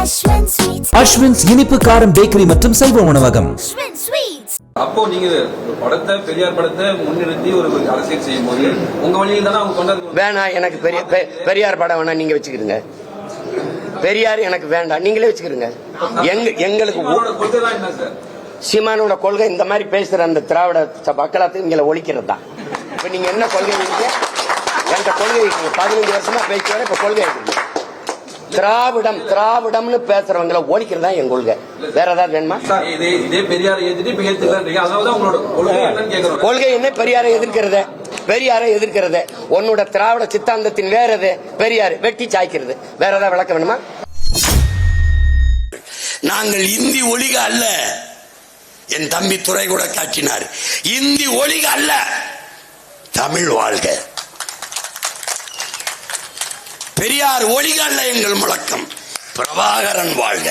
அஸ்வின்ஸ் இனிப்பு காரம் பேக்கரி மற்றும் செல்வ உணவகம். அப்போ நீங்க படத்தை பெரியார் படத்தை முன்னிறுத்தி ஒரு அரசியல் செய்யும் போது உங்க வழியில் தானே அவங்க கொண்டாந்து வேணாம், எனக்கு பெரியார் படம் வேணா, நீங்க வச்சுக்கிறீங்க. பெரியார் எனக்கு வேண்டாம், நீங்களே வச்சுக்கிறீங்க. எங்களுக்கு கொள்கை தான் என்ன சார்? சீமானோட கொள்கை இந்த மாதிரி பேசுற அந்த திராவிட மக்களாத்துக்கு இங்க ஒழிக்கிறது தான். இப்ப நீங்க என்ன கொள்கை வைக்கிறீங்க? என்கிட்ட கொள்கை வைக்கிறீங்க. 15 வருஷமா பேசுவாரு, இப்ப கொள்கை வைக்கிறீங்க. திராவிடம்னு பேசுறவங்களை ஒழிக்கிறதா என் கொள்கை. வேற ஏதாவது வேணுமா? கொள்கை என்ன? பெரியாரை எதிர்க்கிறது. உன்னோட திராவிட சித்தாந்தத்தின் வேற எது? பெரியார் வெட்டி சாய்க்கிறது. வேற ஏதாவது விளக்க வேணுமா? நாங்கள் இந்தி ஒழிக அல்ல. என் தம்பி துறை கூட காட்டினார். இந்தி ஒழிக அல்ல, தமிழ் வாழ்க. பெரியார் ஒழிக அல்ல எங்கள் முழக்கம், பிரபாகரன் வாழ்க.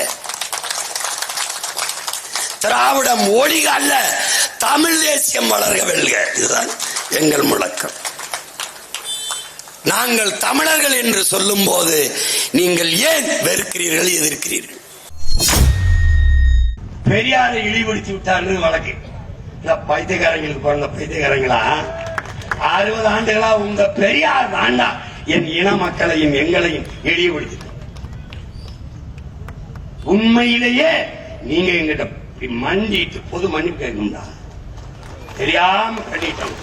திராவிடம் ஒழிக அல்ல, தமிழ் தேசியம் வளர்க வெல்க. இதுதான் எங்கள் முழக்கம். நாங்கள் தமிழர்கள் என்று சொல்லும் போது நீங்கள் ஏன் வெறுக்கிறீர்கள், எதிர்க்கிறீர்கள்? பெரியாரை இழிவுபடுத்தி விட்டார் வழக்கு. இந்த பைத்தியக்காரங்களுக்கு பிறந்த பைத்தியக்காரங்களா, 60 ஆண்டுகளா உங்க பெரியார் தாண்டா என் இன மக்களையும் எங்களையும் இழிவுபடுத்தி. உண்மையிலேயே நீங்க எங்கிட்ட மண்டிட்டு பொது மன்னிப்பு கேட்கணும்டா. தெரியாம கட்டிட்டோம்.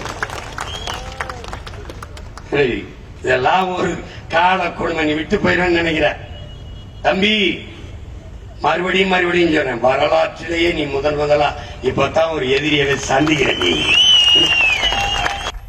இதெல்லாம் ஒரு கால கொடுமை. நீ விட்டு போயிடும் நினைக்கிற தம்பி. மறுபடியும் சொல்றேன், வரலாற்றிலேயே நீ முதலா இப்பதான் ஒரு எதிரியை சந்திக்கிற. நீ